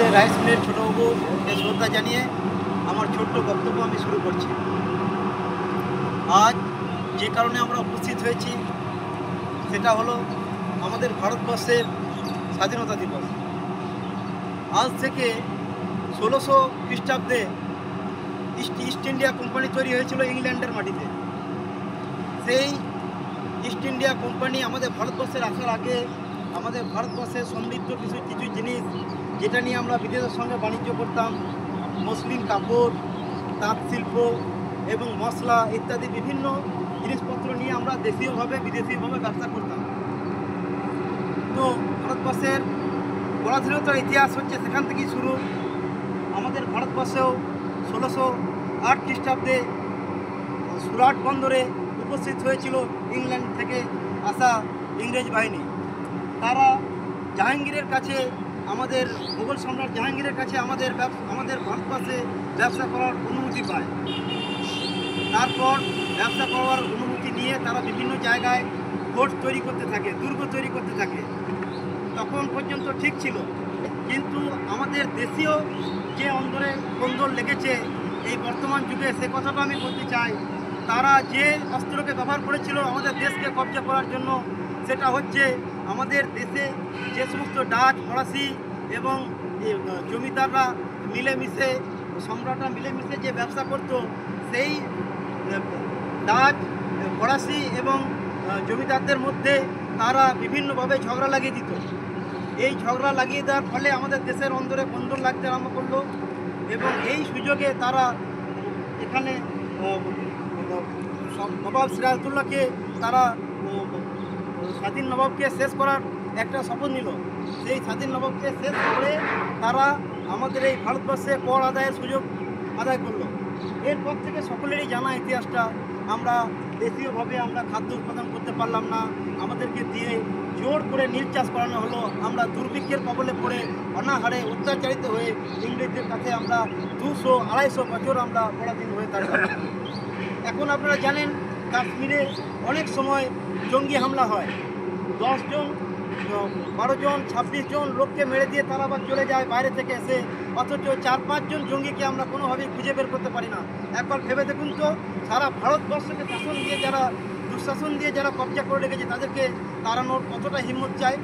আমাদের রাইস মিলের ছোটবাবুকে শ্রদ্ধা জানিয়ে আমার ছোট্ট বক্তব্য আমি শুরু করছি। আজ যে কারণে আমরা উপস্থিত হয়েছি সেটা হলো আমাদের ভারতবর্ষের স্বাধীনতা দিবস। আজ থেকে 1600 খ্রিস্টাব্দে ইস্ট ইন্ডিয়া কোম্পানি তৈরি হয়েছিল ইংল্যান্ডের মাটিতে। সেই ইস্ট ইন্ডিয়া কোম্পানি আমাদের ভারতবর্ষের আসার আগে আমাদের ভারতবর্ষের সমৃদ্ধ কিছু জিনিস যেটা নিয়ে আমরা বিদেশের সঙ্গে বাণিজ্য করতাম, মসলিন কাপড়, তাঁত শিল্প এবং মশলা ইত্যাদি বিভিন্ন জিনিসপত্র নিয়ে আমরা দেশীয়ভাবে বিদেশিভাবে ব্যবসা করতাম। তো ভারতবর্ষের পরাধীনতার ইতিহাস হচ্ছে সেখান থেকেই শুরু। আমাদের ভারতবর্ষেও 1608 খ্রিস্টাব্দে সুরাট বন্দরে উপস্থিত হয়েছিল ইংল্যান্ড থেকে আসা ইংরেজ বাহিনী। তারা জাহাঙ্গীরের কাছে, আমাদের মুঘল সম্রাট জাহাঙ্গীরের কাছে আমাদের ভারতবর্ষে ব্যবসা করার অনুমতি পায়। তারপর ব্যবসা করার অনুমতি নিয়ে তারা বিভিন্ন জায়গায় ফোর্ট তৈরি করতে থাকে, দুর্গ তৈরি করতে থাকে। তখন পর্যন্ত ঠিক ছিল, কিন্তু আমাদের দেশীয় যে অন্দরে কন্দল লেগেছে এই বর্তমান যুগে, সে কথাটা আমি বলতে চাই। তারা যে অস্ত্রকে ব্যবহার করেছিল আমাদের দেশকে কবজা করার জন্য, সেটা হচ্ছে আমাদের দেশে যে সমস্ত ডাচ, ফরাসি এবং জমিদাররা মিলেমিশে, সম্রাটরা মিলেমিশে যে ব্যবসা করত, সেই ডাচ, ফরাসি এবং জমিদারদের মধ্যে তারা বিভিন্নভাবে ঝগড়া লাগিয়ে দিত। এই ঝগড়া লাগিয়ে দেওয়ার ফলে আমাদের দেশের অন্দরে কন্দল লাগতে আরম্ভ করলো এবং এই সুযোগে তারা এখানে নবাব সিরাজউদ্দৌলাকে তারা স্বাধীন নবাবকে শেষ করার একটা শপথ নিল। সেই স্বাধীন নবাবকে শেষ করে তারা আমাদের এই ভারতবর্ষে কর আদায়ের সুযোগ আদায় করলো। এরপর থেকে সকলেরই জানা ইতিহাসটা, আমরা দেশীয়ভাবে আমরা খাদ্য উৎপাদন করতে পারলাম না, আমাদেরকে দিয়ে জোর করে নীল চাষ করানো হলো। আমরা দুর্ভিক্ষের কবলে পড়ে অনাহারে অত্যাচারিত হয়ে ইংরেজদের কাছে আমরা 200-250 বছর আমরা পরাধীন হয়ে থাকলাম। এখন আপনারা জানেন কাশ্মীরে অনেক সময় জঙ্গি হামলা হয়, 10 জন, 12 জন, 26 জন লোককে মেরে দিয়ে তারা আবার চলে যায় বাইরে থেকে এসে, অথচ 4-5 জন জঙ্গিকে আমরা কোনোভাবেই খুঁজে বের করতে পারি না। একবার ভেবে দেখুন তো, সারা ভারতবর্ষকে শাসন দিয়ে যারা, দুঃশাসন দিয়ে যারা কবজা করে রেখেছে, তাদেরকে তাড়ানোর কতটা হিম্মত চাই।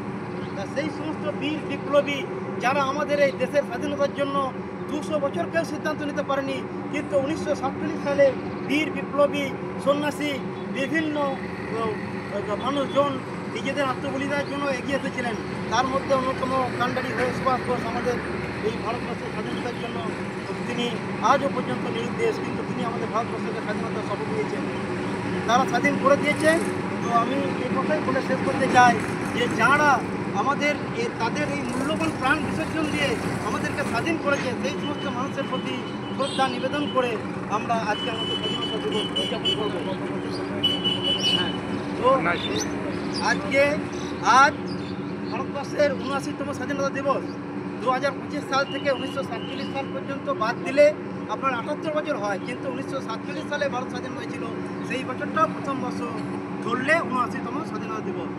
তা সেই সমস্ত বীর বিপ্লবী যারা আমাদের এই দেশের স্বাধীনতার জন্য 200 বছর কেউ সিদ্ধান্ত নিতে পারেনি, কিন্তু 1947 সালে বীর বিপ্লবী, সন্ন্যাসী, বিভিন্ন মানুষজন নিজেদের আত্মবলিদানের জন্য এগিয়ে এসেছিলেন। তার মধ্যে অন্যতম কাণ্ডারি হয়ে সুভাষ বোস আমাদের এই ভারতবর্ষের স্বাধীনতার জন্য তিনি আজও পর্যন্ত নিরুদ্দেশ, কিন্তু তিনি আমাদের ভারতবর্ষকে স্বাধীনতার শপথ নিয়েছেন, তারা স্বাধীন করে দিয়েছেন। তো আমি এই কথাই বলে শেষ করতে চাই যে যারা আমাদের তাদের এই মূল্যবান প্রাণ বিসর্জন দিয়ে আমাদেরকে স্বাধীন করেছে, সেই সমস্ত মানুষের প্রতি শ্রদ্ধা নিবেদন করে আমরা আজকে আমাদের স্বাধীনতা দিবস উদযাপন করব। হ্যাঁ, তো আজ ভারতবর্ষের 79তম স্বাধীনতা দিবস। 2025 সাল থেকে 1947 সাল পর্যন্ত বাদ দিলে আপনার 78 বছর হয়, কিন্তু 1947 সালে ভারত স্বাধীন হয়েছিল। সেই বছরটা প্রথম বছর ধরলে 79তম স্বাধীনতা দিবস।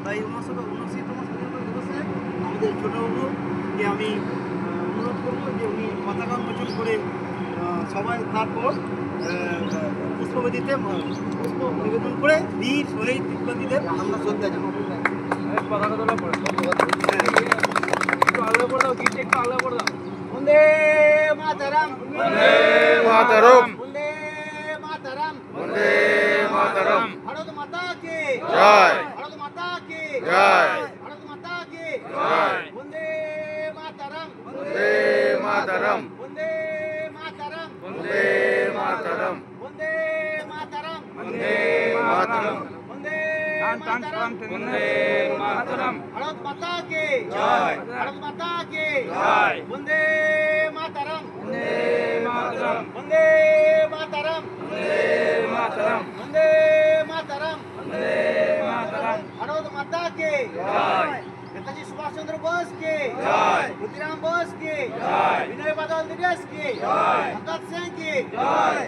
তাই 79তম স্বাধীনতা দিবসে আমাদের ছোটবাবুকে আমি অনুরোধ করবো যে উনি পতাকা উন্মোচন করে সবাই, তারপর পুষ্পবেদীতে পুষ্প নিবেদন করে বীর শহীদ বিপ্লবীদের আমরা শ্রদ্ধা জানাবো। পতাকা তোলা পড়ে একটু আলাদা করে দাও, গীতটা একটু আলাদা করে দাও। বন্দে মাতরম, বন্দে মাতরম, বন্দে মাতরম, বন্দে মাতরম। ভারত মাতা কি জয়, ভারত মাতা কি জয়, ভারত মাতা কি জয়। বন্দে মাতরম, বন্দে মাতরম, বন্দে মাতরম, বন্দে মাতরম, বন্দে মাতরম, বন্দে মাতরম, বন্দে মাতরম, বন্দে মাতরম। ভারত মাতা কি জয়, ভারত মাতা কি জয়। বন্দে মাতরম, বন্দে মাতরম, বন্দে মাতরম, বন্দে মাতরম, বন্দে মাতরম, বন্দে মাতরম। ভারত মাতা কি জয়। নেতাজি সুভাষ চন্দ্র বোস কি জয়, ক্ষুদিরাম বোস কি জয়, বিনয় বাদল দিবস কি জয়, ভগৎ সিং কি জয়।